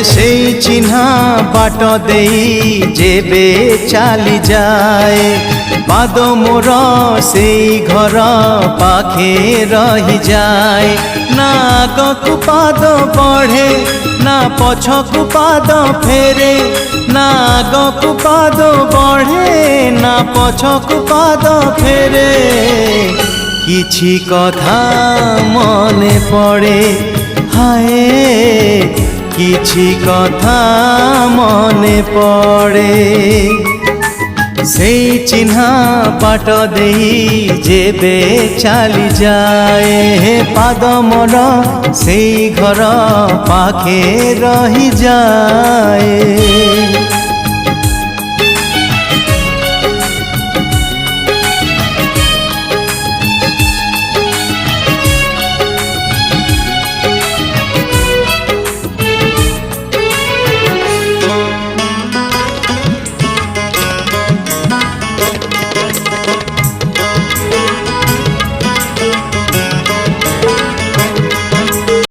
সেই চিহ্না বাট দেই যেবে চালি যায় পাদ মোর সেই ঘর পাখে রহি যায় না আগকু পাদ বঢ়ে না পছকু পাদ ফেরে না আগকু পাদ বঢ়ে না পছকু পাদ ফেরে কিছি কথা মনে পড়ে হায় কিছি কথা মনে পড়ে সেই চিহ্না বাট দেই যেবে চালি যায় পাদ মোর সেই ঘর পাখে রহি যায়।